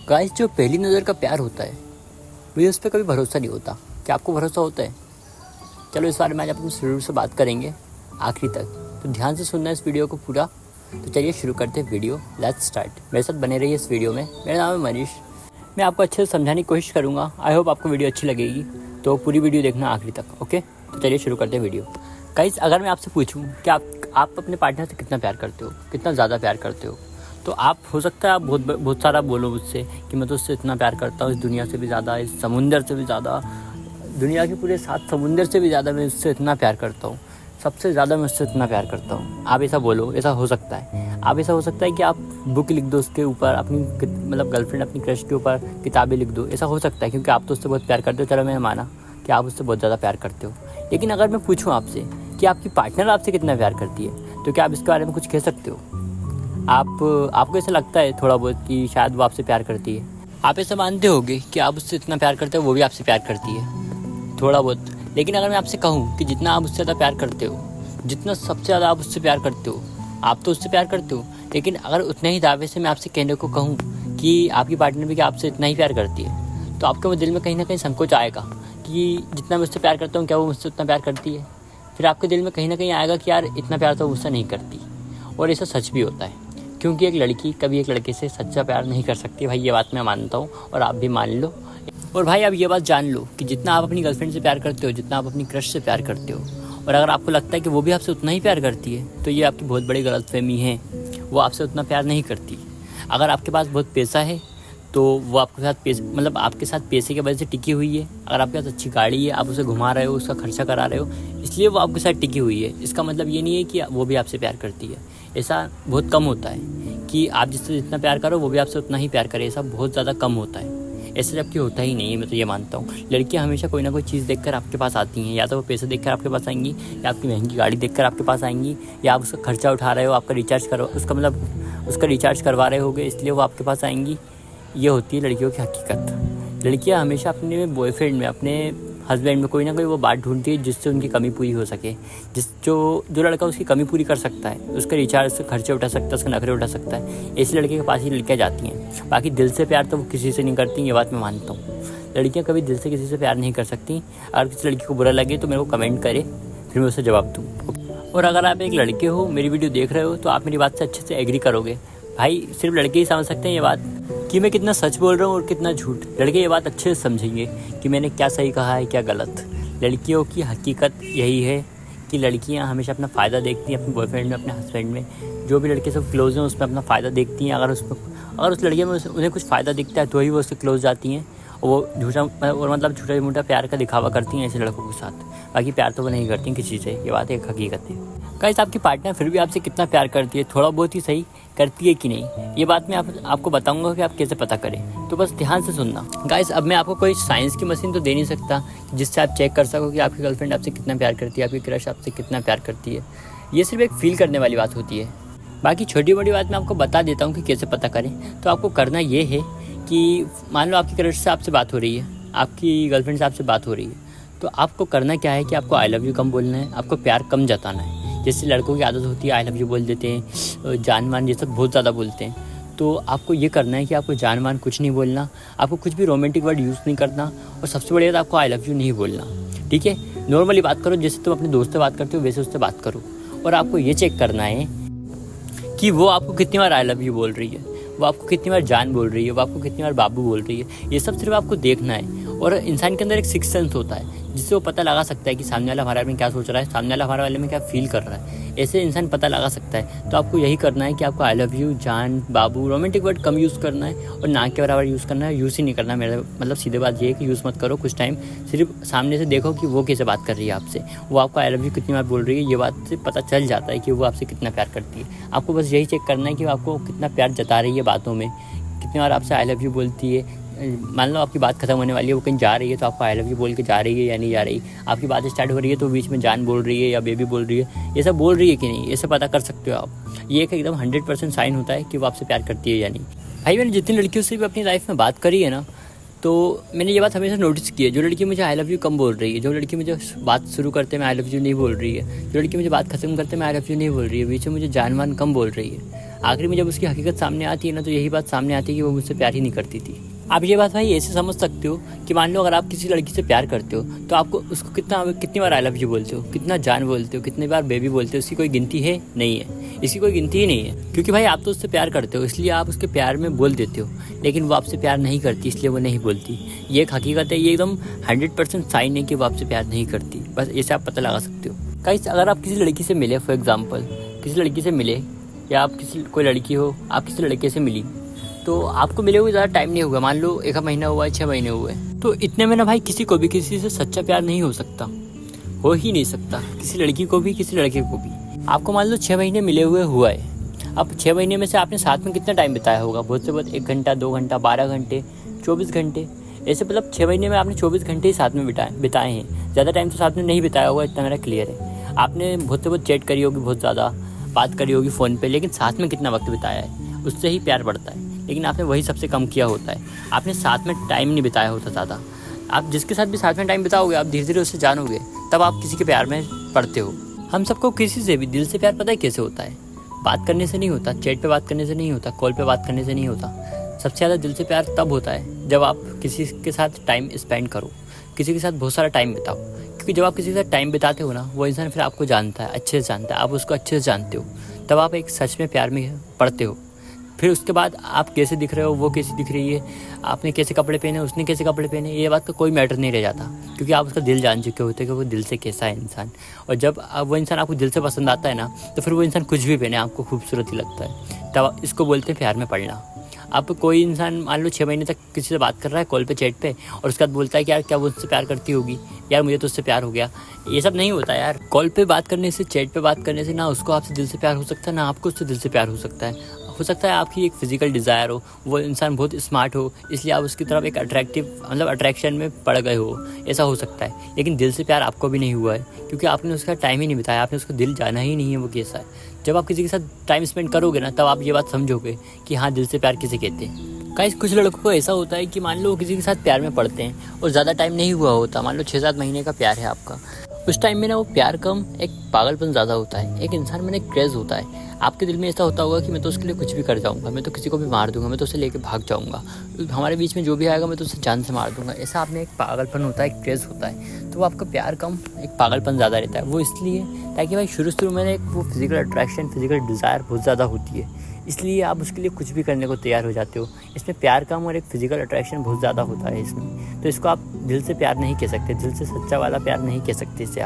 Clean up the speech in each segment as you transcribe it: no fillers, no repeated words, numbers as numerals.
Guys, जो पहली नज़र का प्यार होता है मुझे उस पर कभी भरोसा नहीं होता। क्या आपको भरोसा होता है? चलो इस बारे में आज अपने शुरू से बात करेंगे आखिरी तक, तो ध्यान से सुनना इस वीडियो को पूरा। तो चलिए शुरू करते हैं वीडियो। Let's start. मेरे साथ बने रहिए इस वीडियो में। मेरा नाम है मनीष। मैं आपको अच्छे से समझाने की कोशिश करूँगा। आई होप आपको वीडियो अच्छी लगेगी, तो पूरी वीडियो देखना आखिरी तक। ओके, तो चलिए शुरू करते हैं वीडियो। गाइस, अगर मैं आपसे पूछूँ कि आप अपने पार्टनर से कितना प्यार करते हो, कितना ज़्यादा प्यार करते हो, तो आप हो सकता है आप बहुत सारा बोलो मुझसे कि मैं तो उससे इतना प्यार करता हूँ, इस दुनिया से भी ज़्यादा, इस समुंदर से भी ज़्यादा, दुनिया के पूरे 7 समुंदर से भी ज़्यादा मैं उससे इतना प्यार करता हूँ, सबसे ज़्यादा मैं उससे इतना प्यार करता हूँ। आप ऐसा बोलो, ऐसा हो सकता है। आप ऐसा हो सकता है कि आप बुक लिख दो उसके ऊपर, अपनी मतलब गर्लफ्रेंड अपनी क्रश के ऊपर किताबें लिख दो। ऐसा हो सकता है क्योंकि आप तो उससे बहुत प्यार करते हो। चलो मैंने माना कि आप उससे बहुत ज़्यादा प्यार करते हो, लेकिन अगर मैं पूछूँ आपसे कि आपकी पार्टनर आपसे कितना प्यार करती है, तो क्या आप इसके बारे में कुछ कह सकते हो? आपको ऐसा लगता है थोड़ा बहुत कि शायद वो आपसे प्यार करती है? आप ऐसा मानते होगे कि आप उससे इतना प्यार करते हो, वो भी आपसे प्यार करती है थोड़ा बहुत। लेकिन अगर मैं आपसे कहूँ कि जितना आप उससे ज़्यादा प्यार करते हो, जितना सबसे ज़्यादा आप उससे प्यार करते हो, आप तो उससे प्यार करते हो, लेकिन अगर उतने ही दावे से मैं आपसे कहने को कहूँ कि आपकी पार्टनर भी क्या आपसे इतना ही प्यार करती है, तो आपके दिल में कहीं ना कहीं संकोच आएगा कि जितना मैं उससे प्यार करता हूँ क्या वो मुझसे उतना प्यार करती है। फिर आपके दिल में कहीं ना कहीं आएगा कि यार इतना प्यार तो मुझसे नहीं करती। और ऐसा सच भी होता है, क्योंकि एक लड़की कभी एक लड़के से सच्चा प्यार नहीं कर सकती भाई। ये बात मैं मानता हूँ और आप भी मान लो। और भाई आप ये बात जान लो कि जितना आप अपनी गर्लफ्रेंड से प्यार करते हो, जितना आप अपनी क्रश से प्यार करते हो, और अगर आपको लगता है कि वो भी आपसे उतना ही प्यार करती है, तो ये आपकी बहुत बड़ी गलतफहमी है। वो आपसे उतना प्यार नहीं करती। अगर आपके पास बहुत पैसा है तो वो आपके साथ आपके साथ पैसे की वजह से टिकी हुई है। अगर आपके पास अच्छी गाड़ी है, आप उसे घुमा रहे हो, उसका खर्चा करा रहे हो, इसलिए वो आपके साथ टिकी हुई है। इसका मतलब ये नहीं है कि वो भी आपसे प्यार करती है। ऐसा बहुत कम होता है कि आप जिससे जितना प्यार करो वो भी आपसे उतना ही प्यार करे। ऐसा बहुत ज़्यादा कम होता है। ऐसा जबकि होता ही नहीं है। मैं तो ये मानता हूँ लड़कियाँ हमेशा कोई ना कोई चीज़ देखकर आपके पास आती हैं। या तो वो पैसे देखकर आपके पास आएंगी, या आपकी महंगी गाड़ी देखकर आपके पास आएंगी, या आप उसका खर्चा उठा रहे हो, आपका रिचार्ज करो उसका रिचार्ज करवा रहे होगे, इसलिए वो आपके पास आएंगी। ये होती है लड़कियों की हकीकत। लड़कियाँ हमेशा अपने बॉयफ्रेंड में, अपने हस्बैंड में कोई ना कोई वो बात ढूंढती है जिससे उनकी कमी पूरी हो सके। जो लड़का उसकी कमी पूरी कर सकता है, उसका रिचार्ज से खर्चे उठा सकता है, उसके नखरे उठा सकता है, ऐसे लड़के के पास ही लड़कियाँ जाती हैं। बाकी दिल से प्यार तो वो किसी से नहीं करती। ये बात मैं मानता हूँ। लड़कियाँ कभी दिल से किसी से प्यार नहीं कर सकती। अगर किसी लड़की को बुरा लगे तो मेरे को कमेंट करे, फिर मैं उसे जवाब दूँ। और अगर आप एक लड़के हो, मेरी वीडियो देख रहे हो, तो आप मेरी बात से अच्छे से एग्री करोगे। भाई सिर्फ लड़के ही समझ सकते हैं ये बात कि मैं कितना सच बोल रहा हूँ और कितना झूठ। लड़के ये बात अच्छे से समझेंगे कि मैंने क्या सही कहा है, क्या गलत। लड़कियों की हकीकत यही है कि लड़कियाँ हमेशा अपना फ़ायदा देखती हैं अपने बॉयफ्रेंड में, अपने हस्बैंड में। जो भी लड़के सब क्लोज हैं उसमें अपना फ़ायदा देखती हैं। अगर उस लड़के में उन्हें कुछ फ़ायदा दिखता है तो ही वो उससे क्लोज जाती हैं। और वो छोटा मोटा प्यार का दिखावा करती हैं ऐसे लड़कों के साथ। बाकी प्यार तो वो नहीं करती किसी से। ये बात एक हकीकत है। गाइस, आपकी पार्टनर फिर भी आपसे कितना प्यार करती है, थोड़ा बहुत ही सही करती है कि नहीं, ये बात मैं आपको बताऊंगा कि आप कैसे पता करें। तो बस ध्यान से सुनना। गाइस, अब मैं आपको कोई साइंस की मशीन तो दे नहीं सकता जिससे आप चेक कर सको कि आपकी गर्लफ्रेंड आपसे कितना प्यार करती है, आपकी क्रश आपसे कितना प्यार करती है। ये सिर्फ एक फील करने वाली बात होती है। बाकी छोटी बड़ी बात मैं आपको बता देता हूँ कि कैसे पता करें। तो आपको करना ये है कि मान लो आपकी क्रश से आपसे बात हो रही है, आपकी गर्लफ्रेंड से आपसे बात हो रही है, तो आपको करना क्या है कि आपको आई लव यू कम बोलना है, आपको प्यार कम जताना है। जैसे लड़कों की आदत होती है आई लव यू बोल देते हैं, जान मान ये सब बहुत ज़्यादा बोलते हैं। तो आपको ये करना है कि आपको जान मान कुछ नहीं बोलना, आपको कुछ भी रोमांटिक वर्ड यूज़ नहीं करना, और सबसे बड़ी बात आपको आई लव यू नहीं बोलना। ठीक है, नॉर्मली बात करो, जैसे तुम अपने दोस्त से बात करते हो वैसे उससे बात करो। और आपको ये चेक करना है कि वो आपको कितनी बार आई लव यू बोल रही है, वो आपको कितनी बार जान बोल रही है, वो आपको कितनी बार बाबू बोल रही है। ये सब सिर्फ आपको देखना है। और इंसान के अंदर एक सिक्स्थ सेंस होता है जिससे वो पता लगा सकता है कि सामने वाला हमारे बारे में क्या सोच रहा है, सामने वाला हमारे बारे में क्या फील कर रहा है। ऐसे इंसान पता लगा सकता है। तो आपको यही करना है कि आपको आई लव यू, जान, बाबू, रोमांटिक वर्ड कम यूज़ करना है और ना के बराबर यूज़ करना है। यूज़ ही नहीं करना। मेरा मतलब सीधे बात ये है कि यूज़ मत करो कुछ टाइम। सिर्फ सामने से देखो कि वो कैसे बात कर रही है आपसे, वो आपको आई लव यू कितनी बार बोल रही है। ये बात से पता चल जाता है कि वो आपसे कितना प्यार करती है। आपको बस यही चेक करना है कि वो आपको कितना प्यार जता रही है बातों में, कितनी बार आपसे आई लव यू बोलती है। मान लो आपकी बात खत्म होने वाली है, वो कहीं जा रही है, तो आपको आई लव यू बोल के जा रही है या नहीं जा रही। आपकी बात स्टार्ट हो रही है तो बीच में जान बोल रही है या बेबी बोल रही है, ये सब बोल रही है कि नहीं, ऐसे पता कर सकते हो आप। ये एक एकदम 100% साइन होता है कि वो आपसे प्यार करती है या नहीं। भाई मैंने जितनी लड़कियों से भी अपनी लाइफ में बात करी है ना, तो मैंने ये बात हमेशा नोटिस की है, जो लड़की मुझे आई लव यू कम बोल रही है, जो लड़की मुझे बात शुरू करते में आई लव यू नहीं बोल रही है, जो लड़की मुझे बात खत्म करते में आई लव यू नहीं बोल रही है, बीच में मुझे जान कम बोल रही है, आखिर में जब उसकी हकीकत सामने आती है ना, तो यही बात सामने आती है कि वो मुझसे प्यार ही नहीं करती थी। आप ये बात भाई ऐसे समझ सकते हो कि मान लो अगर आप किसी लड़की से प्यार करते हो तो आपको उसको कितनी बार आई लव यू बोलते हो, कितना जान बोलते हो, कितनी बार बेबी बोलते हो, इसकी कोई गिनती है नहीं है, इसकी कोई गिनती ही नहीं है। क्योंकि भाई आप तो उससे प्यार करते हो इसलिए आप उसके प्यार में बोल देते हो, लेकिन वो आपसे प्यार नहीं करती इसलिए वो नहीं बोलती। ये एक हकीकत है, ये एकदम 100% साइन है कि वो आपसे प्यार नहीं करती। बस ऐसे आप पता लगा सकते हो। गाइस, अगर आप किसी लड़की से मिले, फॉर एग्जाम्पल किसी लड़की से मिले, या आप कोई लड़की हो, आप किसी लड़के से मिली, तो आपको मिले हुए ज़्यादा टाइम नहीं हुआ, मान लो 1 महीना हुआ है, 6 महीने हुए, तो इतने में ना भाई किसी को भी किसी से सच्चा प्यार नहीं हो सकता, हो ही नहीं सकता, किसी लड़की को भी किसी लड़के को भी। आपको मान लो 6 महीने मिले हुए हुआ है, अब 6 महीने में से आपने साथ में कितना टाइम बिताया होगा? बहुत से बहुत 1 घंटा, 2 घंटा, 12 घंटे, 24 घंटे, ऐसे मतलब 6 महीने में आपने 24 घंटे ही साथ में बिताए हैं। ज़्यादा टाइम तो साथ में नहीं बिताया होगा, इतना मेरा क्लियर है। आपने बहुत से बहुत चैट करी होगी, बहुत ज़्यादा बात करी होगी फ़ोन पे, लेकिन साथ में कितना वक्त बिताया है, उससे ही प्यार बढ़ता है। लेकिन आपने वही सबसे कम किया होता है, आपने साथ में टाइम नहीं बिताया होता ज़्यादा। आप जिसके साथ भी साथ में टाइम बिताओगे, आप धीरे धीरे उससे जानोगे, तब आप किसी के प्यार में पड़ते हो। हम सबको किसी से भी दिल से प्यार पता है कैसे होता है? बात करने से नहीं होता, चैट पे बात करने से नहीं होता, कॉल पे बात करने से नहीं होता। सबसे ज़्यादा दिल से प्यार तब होता है जब आप किसी के साथ टाइम स्पेंड करो, किसी के साथ बहुत सारा टाइम बिताओ। क्योंकि जब आप किसी के साथ टाइम बिताते हो ना, वो इंसान फिर आपको जानता है, अच्छे से जानता है, आप उसको अच्छे से जानते हो, तब आप एक सच में प्यार में पड़ते हो। फिर उसके बाद आप कैसे दिख रहे हो, वो कैसी दिख रही है, आपने कैसे कपड़े पहने, उसने कैसे कपड़े पहने, ये बात का कोई मैटर नहीं रह जाता, क्योंकि आप उसका दिल जान चुके होते हैं कि वो दिल से कैसा है इंसान। और जब वो इंसान आपको दिल से पसंद आता है ना, तो फिर वो इंसान कुछ भी पहने आपको खूबसूरत ही लगता है। तब इसको बोलते हैं प्यार में पड़ना। आप कोई इंसान मान लो 6 महीने तक किसी से बात कर रहा है कॉल पे, चैट पे, और उसके बाद बोलता है कि यार क्या वो उससे प्यार करती होगी, यार मुझे तो उससे प्यार हो गया। ये सब नहीं होता यार। कॉल पे बात करने से, चैट पे बात करने से ना उसको आपसे दिल से प्यार हो सकता है, ना आपको उससे दिल से प्यार हो सकता है। हो सकता है आपकी एक फिजिकल डिज़ायर हो, वो इंसान बहुत स्मार्ट हो, इसलिए आप उसकी तरफ एक अट्रैक्शन में पड़ गए हो, ऐसा हो सकता है। लेकिन दिल से प्यार आपको भी नहीं हुआ है, क्योंकि आपने उसका टाइम ही नहीं बिताया, आपने उसका दिल जाना ही नहीं है वो कैसा है। जब आप किसी के साथ टाइम स्पेंड करोगे ना, तब आप ये बात समझोगे कि हाँ, दिल से प्यार किसे कहते हैं। गाइस, कुछ लड़कों को ऐसा होता है कि मान लो किसी के साथ प्यार में पड़ते हैं और ज़्यादा टाइम नहीं हुआ होता, मान लो 6-7 महीने का प्यार है आपका, उस टाइम में ना वो प्यार कम, एक पागलपन ज़्यादा होता है, एक इंसान में एक क्रेज़ होता है। आपके दिल में ऐसा होता होगा कि मैं तो उसके लिए कुछ भी कर जाऊँगा, मैं तो किसी को भी मार दूंगा, मैं तो उसे लेके भाग जाऊँगा, हमारे बीच में जो भी आएगा मैं तो उसे जान से मार दूंगा। ऐसा आप में एक पागलपन होता है, एक क्रेज़ होता है। तो वो आपका प्यार कम, एक पागलपन ज़्यादा रहता है। वो इसलिए ताकि भाई शुरू में एक वो फिजिकल अट्रैक्शन, फिजिकल डिज़ायर बहुत ज़्यादा होती है, इसलिए आप उसके लिए कुछ भी करने को तैयार हो जाते हो। इसमें प्यार कम और एक फिजिकल अट्रैक्शन बहुत ज़्यादा होता है इसमें, तो इसको आप दिल से प्यार नहीं कह सकते, दिल से सच्चा वाला प्यार नहीं कह सकते इसे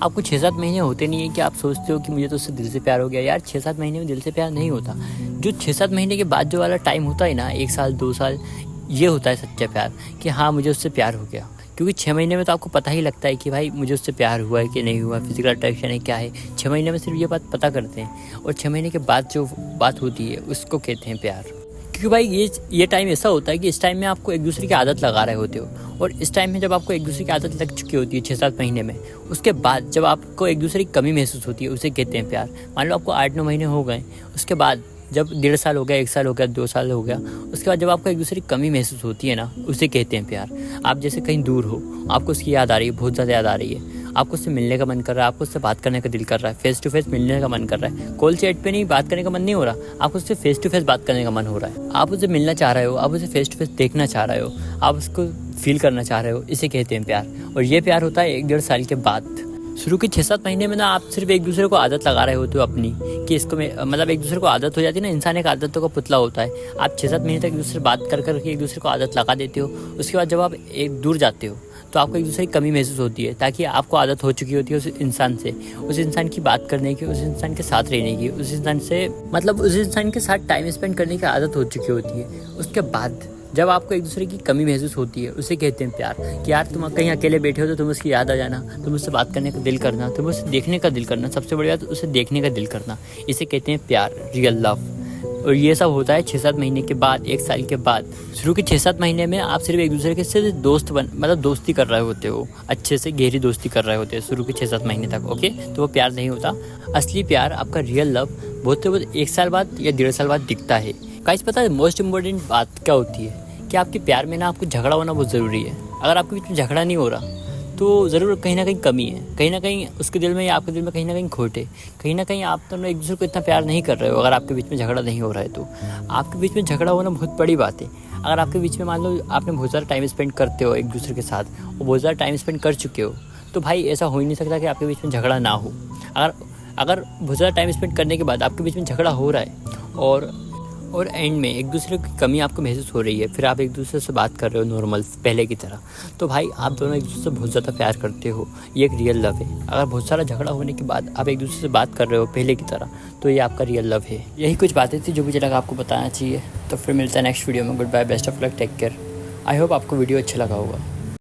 आपको 6-7 महीने होते नहीं है कि आप सोचते हो कि मुझे तो उससे दिल से प्यार हो गया। यार 6-7 महीने में दिल से प्यार नहीं होता। जो 6-7 महीने के बाद जो वाला टाइम होता है ना, 1 साल 2 साल, ये होता है सच्चा प्यार, कि हाँ मुझे उससे प्यार हो गया। क्योंकि 6 महीने में तो आपको पता ही लगता है कि भाई मुझे उससे प्यार हुआ है कि नहीं हुआ, फिजिकल अट्रैक्शन है क्या है। 6 महीने में सिर्फ ये बात पता करते हैं, और 6 महीने के बाद जो बात होती है उसको कहते हैं प्यार। क्योंकि भाई ये टाइम ऐसा होता है कि इस टाइम में आपको एक दूसरे की आदत लगा रहे होते हो, और इस टाइम में जब आपको एक दूसरे की आदत लग चुकी होती है 6-7 महीने में, उसके बाद जब आपको एक दूसरे की कमी महसूस होती है, उसे कहते हैं प्यार। मान लो आपको 8-9 महीने हो गए, उसके बाद जब 1.5 साल हो गया, 1 साल हो गया, 2 साल हो गया, उसके बाद जब आपको एक दूसरे की कमी महसूस होती है ना, उसे कहते हैं प्यार। आप जैसे कहीं दूर हो, आपको उसकी याद आ रही है, बहुत ज़्यादा याद आ रही है, आपको उससे मिलने का मन कर रहा है, आपको उससे बात करने का दिल कर रहा है, फेस टू फेस मिलने का मन कर रहा है। कॉल चैट पे नहीं बात करने का मन नहीं हो रहा, आपको उससे फेस टू फेस बात करने का मन हो रहा है। आप उसे मिलना चाह रहे हो, आप उसे फेस टू फेस देखना चाह रहे हो, आप उसको फील करना चाह रहे हो, इसे कहते हैं प्यार। और ये प्यार होता है 1-1.5 साल के बाद। शुरू के 6-7 महीने में ना आप सिर्फ एक दूसरे को आदत लगा रहे होते हो अपनी, कि इसको मतलब एक दूसरे को आदत हो जाती है ना, इंसान एक आदतों का पुतला होता है। आप 6-7 महीने तक एक दूसरे से बात कर कर एक दूसरे को आदत लगा देते हो। उसके बाद जब आप एक दूर जाते हो तो आपको एक दूसरे की कमी महसूस होती है, ताकि आपको आदत हो चुकी होती है उस इंसान से, उस इंसान की बात करने की, उस इंसान के साथ रहने की, उस इंसान से मतलब उस इंसान के साथ टाइम स्पेंड करने की आदत हो चुकी होती है। उसके बाद जब आपको एक दूसरे की कमी महसूस होती है, उसे कहते हैं प्यार। कि यार तुम कहीं अकेले बैठे हो तो तुम उसकी याद आ जाना, तुम उससे बात करने का दिल करना, तुम उसे देखने का दिल करना, सबसे बड़ी बात उसे देखने का दिल करना, इसे कहते हैं प्यार, रियल लव। और ये सब होता है 6-7 महीने के बाद, 1 साल के बाद। शुरू के 6-7 महीने में आप सिर्फ एक दूसरे के से दोस्ती कर रहे होते हो, अच्छे से गहरी दोस्ती कर रहे होते हैं शुरू के 6-7 महीने तक, ओके। तो वो प्यार नहीं होता। असली प्यार, आपका रियल लव बहुत 1 साल बाद या 1.5 साल बाद दिखता है। गाइस, पता है मोस्ट इम्पोर्टेंट बात क्या होती है? कि आपके प्यार में ना आपको झगड़ा होना बहुत ज़रूरी है। अगर आपके बीच में झगड़ा नहीं हो रहा तो ज़रूर कहीं ना कहीं कमी है, कहीं ना कहीं उसके दिल में या आपके दिल में कहीं ना कहीं खोट है, कहीं ना कहीं आप दोनों एक दूसरे को इतना प्यार नहीं कर रहे हो। अगर आपके बीच में झगड़ा नहीं हो रहा है तो आपके बीच में झगड़ा होना बहुत बड़ी बात है। अगर आपके बीच में मान लो आपने बहुत ज़्यादा टाइम स्पेंड करते हो एक दूसरे के साथ और बहुत ज़्यादा टाइम स्पेंड कर चुके हो, तो भाई ऐसा हो ही नहीं सकता कि आपके बीच में झगड़ा ना हो। अगर बहुत ज़्यादा टाइम स्पेंड करने के बाद आपके बीच में झगड़ा हो रहा है और एंड में एक दूसरे की कमी आपको महसूस हो रही है, फिर आप एक दूसरे से बात कर रहे हो नॉर्मल पहले की तरह, तो भाई आप दोनों एक दूसरे से बहुत ज़्यादा प्यार करते हो। ये एक रियल लव है। अगर बहुत सारा झगड़ा होने के बाद आप एक दूसरे से बात कर रहे हो पहले की तरह, तो ये आपका रियल लव है। यही कुछ बातें थी जो मुझे लगा आपको बताना चाहिए। तो फिर मिलता है नेक्स्ट वीडियो में। Goodbye, best of luck, take care. I hope आपको वीडियो अच्छा लगा होगा।